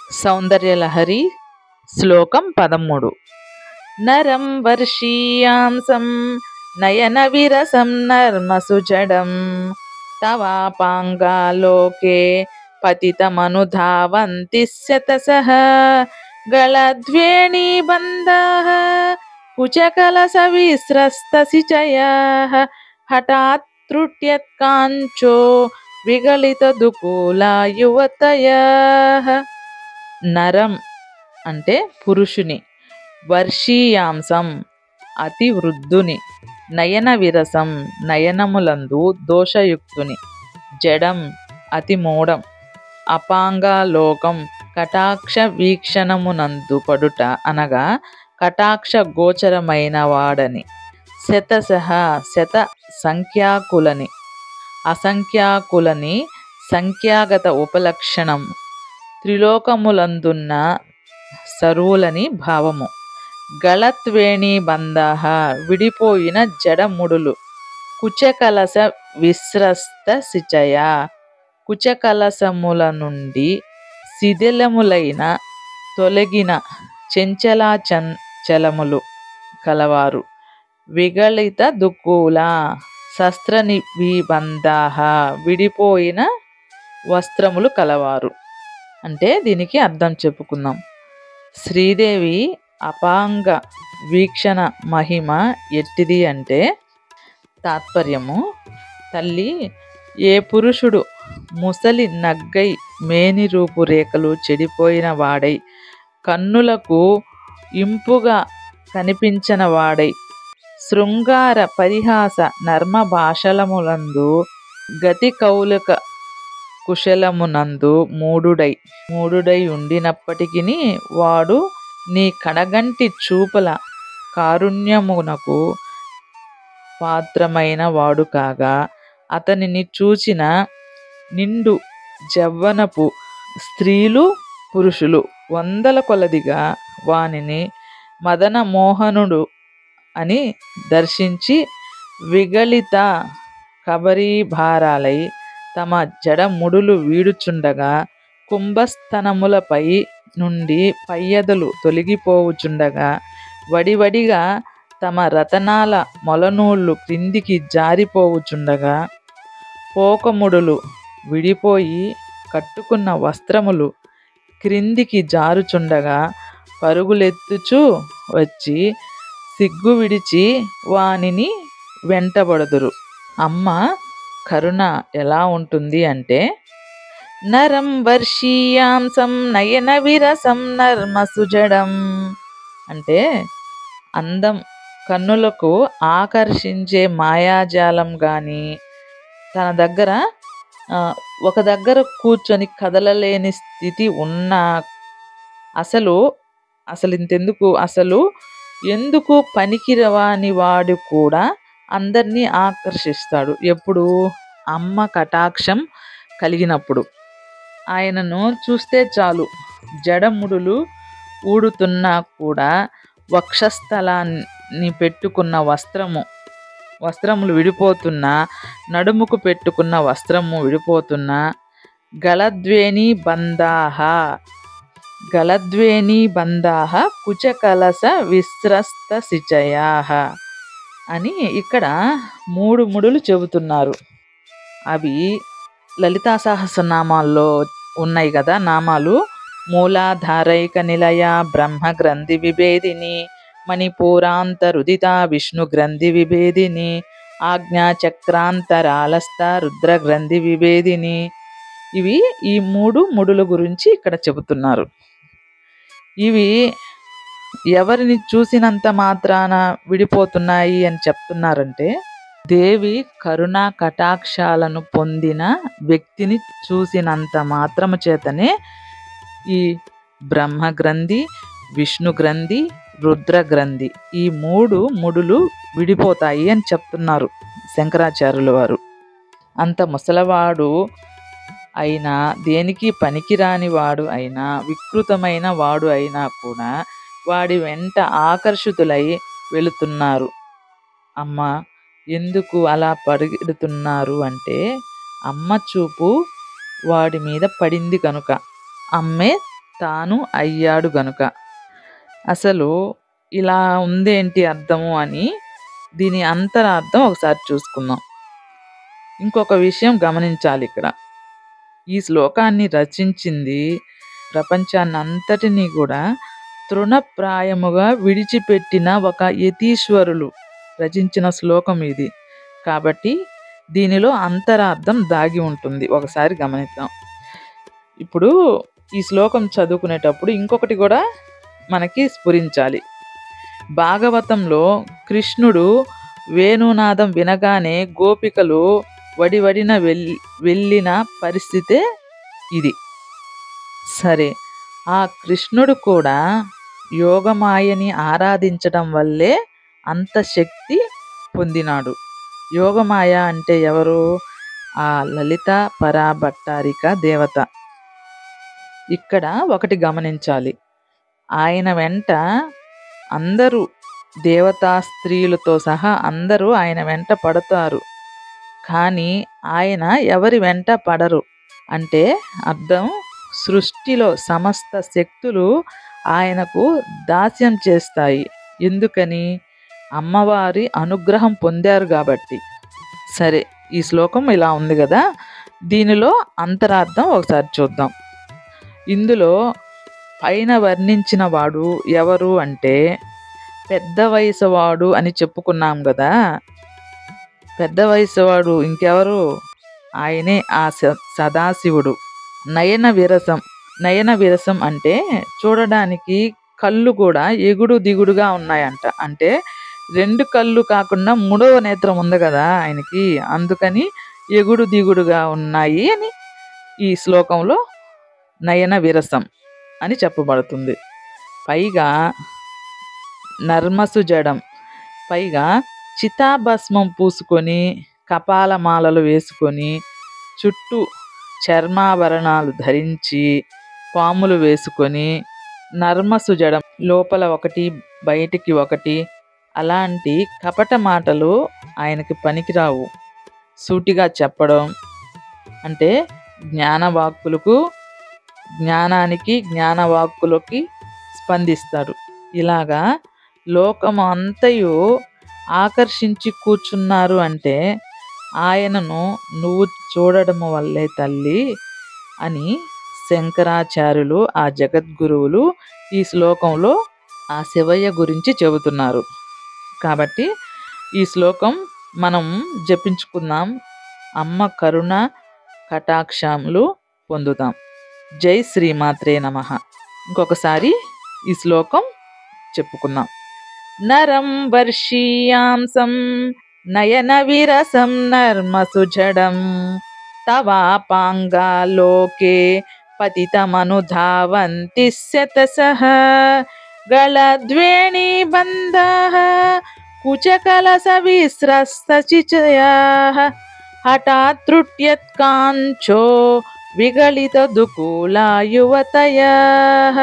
సౌందర్యలహరి శ్లోకం 13. నరం వర్షీయాంసం నయన విరసం నర్మసుజడం తవాపాంగాలోకే పతితమనుధావంతి శతసః గళద్వేణీబంధాః కుచకలసవిస్రస్తసిచయాః హఠాత్ త్రుట్యత్కాంచో విగళితదుకూలా యువతయః. నరం అంటే పురుషుని, వర్షీయాంసం అతి వృద్ధుని, నయన విరసం నయనములందు దోషయుక్తుని, జడం అతి మూఢం, అపాంగాలోకం కటాక్ష వీక్షణమునందు పడుట అనగా కటాక్ష గోచరమైన వాడని, శతసః శత సంఖ్యాకులని, అసంఖ్యాకులని సంఖ్యాగత ఉపలక్షణం, త్రిలోకములందున్న సరువులని భావము. గళత్వేణీ బంధాః విడిపోయిన జడముడులు, కుచకలస విస్రస్త సిచయ కుచకలసముల నుండి శిథిలములైన తొలగిన చంచలాచంచలములు కలవారు. విగళిత దుకూల శస్త్రనిబంధాః విడిపోయిన వస్త్రములు కలవారు. అంటే దీనికి అర్థం చెప్పుకుందాం. శ్రీదేవి అపాంగ వీక్షణ మహిమ ఎట్టిది అంటే తాత్పర్యము, తల్లి ఏ పురుషుడు ముసలి నగ్గై మేని రూపు రేఖలు చెడిపోయిన వాడై కన్నులకు ఇంపుగా కనిపించిన వాడై శృంగార పరిహాస నర్మ భాషలములందు గతి కౌలిక కుశలమునందు మూఢుడై ఉండినప్పటికీ వాడు నీ కడగంటి చూపుల కారుణ్యమునకు పాత్రమైన వాడు కాగా అతనిని చూచిన నిండు జవ్వనపు స్త్రీలు పురుషులు వందల కొలదిగా వానిని మదన మోహనుడు అని దర్శించి విగళిత కబరీభారాలై తమ జడముడులు వీడుచుండగా కుంభస్థనములపై నుండి పయ్యదలు తొలగిపోవుచుండగా వడివడిగా తమ రతనాల మొలనూళ్ళు క్రిందికి జారిపోవుచుండగా పోకముడులు విడిపోయి కట్టుకున్న వస్త్రములు క్రిందికి జారుచుండగా పరుగులెత్తుచూ వచ్చి సిగ్గు విడిచి వానిని వెంటబడుదురు. అమ్మ కరుణ ఎలా ఉంటుంది అంటే నరం వర్షీయాంసం నయన విరసం నర్మసుజడం అంటే అందం కన్నులకు ఆకర్షించే మాయాజాలం కానీ తన దగ్గర ఒక దగ్గర కూర్చొని కదలలేని స్థితి ఉన్నా అసలు ఎందుకు పనికిరవాని వాడు కూడా అందరినీ ఆకర్షిస్తాడు. ఎప్పుడు? అమ్మ కటాక్షం కలిగినప్పుడు. ఆయనను చూస్తే చాలు జడముడులు ఊడుతున్నా కూడా వక్షస్థలాన్ని పెట్టుకున్న వస్త్రములు విడిపోతున్నా, నడుముకు పెట్టుకున్న వస్త్రము విడిపోతున్నా గళద్వేణీ బంధాః కుచకలస విస్రస్త సిచయాః అని ఇక్కడ 3 ముడులు చెబుతున్నారు. అవి లలితా సహస్రనామాల్లో ఉన్నాయి కదా నామాలు. మూలాధారైక నిలయ బ్రహ్మ గ్రంథి విభేదిని, మణిపూరాంతరుదిత విష్ణు గ్రంథి విభేదిని, ఆజ్ఞాచక్రాంతరాలస్థ రుద్ర గ్రంథి విభేదిని. ఇవి ఈ 3 ముడుల గురించి ఇక్కడ చెబుతున్నారు. ఇవి ఎవరిని చూసినంత మాత్రాన విడిపోతున్నాయి అని చెప్తున్నారంటే దేవి కరుణా కటాక్షాలను పొందిన వ్యక్తిని చూసినంత మాత్రము చేతనే ఈ బ్రహ్మ గ్రంథి, విష్ణు గ్రంథి, రుద్ర గ్రంథి ఈ 3 ముడులు విడిపోతాయి అని చెప్తున్నారు శంకరాచార్యుల వారు. అంత ముసలవాడు అయినా, దేనికి పనికిరాని వాడు అయినా, వికృతమైన వాడు అయినా కూడా వాడి వెంట ఆకర్షితులై వెళుతున్నారు. అమ్మ ఎందుకు అలా పరిగెడుతున్నారు అంటే అమ్మ చూపు వాడి మీద పడింది కనుక. అమ్మే తాను అయ్యాడు గనుక. అసలు ఇలా ఉందేంటి అర్థము అని దీని అంతరార్థం ఒకసారి చూసుకుందాం. ఇంకొక విషయం గమనించాలి ఇక్కడ. ఈ శ్లోకాన్ని రచించింది ప్రపంచాన్నంతటినీ కూడా తృణప్రాయముగా విడిచిపెట్టిన ఒక యతీశ్వరులు రచించిన శ్లోకం ఇది. కాబట్టి దీనిలో అంతరార్థం దాగి ఉంటుంది. ఒకసారి గమనిద్దాం. ఇప్పుడు ఈ శ్లోకం చదువుకునేటప్పుడు ఇంకొకటి కూడా మనకి స్ఫురించాలి. భాగవతంలో కృష్ణుడు వేణునాదం వినగానే గోపికలు వడివడిన వెళ్ళిన పరిస్థితే ఇది. సరే, ఆ కృష్ణుడు కూడా యోగమాయని ఆరాధించడం వల్లే అంత శక్తి పొందినాడు. యోగమాయ అంటే ఎవరు? ఆ లలిత పరాభట్టారిక దేవత. ఇక్కడ ఒకటి గమనించాలి. ఆయన వెంట అందరూ దేవతా స్త్రీలతో సహా అందరూ ఆయన వెంట పడతారు. కానీ ఆయన ఎవరి వెంట పడరు అంటే అర్థం, సృష్టిలో సమస్త శక్తులు ఆయనకు దాస్యం చేస్తాయి. ఎందుకని? అమ్మవారి అనుగ్రహం పొందారు కాబట్టి. సరే, ఈ శ్లోకం ఇలా ఉంది కదా, దీనిలో అంతరార్థం ఒకసారి చూద్దాం. ఇందులో పైన వర్ణించిన వాడు ఎవరు అంటే పెద్ద వయసువాడు అని చెప్పుకున్నాం కదా. పెద్ద వయసువాడు ఇంకెవరు? ఆయనే ఆ సదాశివుడు. నయన విరసం. నయన విరసం అంటే చూడడానికి కళ్ళు కూడా ఎగుడు దిగుడుగా ఉన్నాయంట. అంటే 2 కళ్ళు కాకుండా 3వ నేత్రం ఉంది కదా ఆయనకి, అందుకని ఎగుడు దిగుడుగా ఉన్నాయి అని ఈ శ్లోకంలో నయన విరసం అని చెప్పబడుతుంది. పైగా నర్మసు జడం, పైగా చితాభస్మం పూసుకొని కపాలమాలలు వేసుకొని చుట్టూ చర్మాభరణాలు ధరించి పాములు వేసుకొని నర్మసు జడం, లోపల ఒకటి బయటికి ఒకటి, అలాంటి కపట మాటలు ఆయనకి పనికిరావు. సూటిగా చెప్పడం అంటే జ్ఞానవాక్కులకు జ్ఞానానికి జ్ఞానవాక్కులకి స్పందిస్తాడు. ఇలాగా లోకం అంతయు ఆకర్షించి కూర్చున్నారు అంటే ఆయనను నువ్వు చూడడం వల్లే తల్లి అని శంకరాచార్యులు, ఆ జగద్గురువులు ఈ శ్లోకంలో ఆ శివయ్య గురించి చెబుతున్నారు. కాబట్టి ఈ శ్లోకం మనం జపించుకుందాం. అమ్మ కరుణ కటాక్షములు పొందుతాం. జై శ్రీమాత్రే నమః. ఇంకొకసారి ఈ శ్లోకం చెప్పుకుందాం. నరం వర్షీయాంసం నయన విరసం నర్మసు జడం తవాపాంగాలోకే పతితమనుధావంతి శతసః గళద్వేణీబంధః కుచకలసవిస్రస్తచిచయాః హఠాత్ త్రుట్యత్కాంచో విగళితదుకూలా యువతయాః.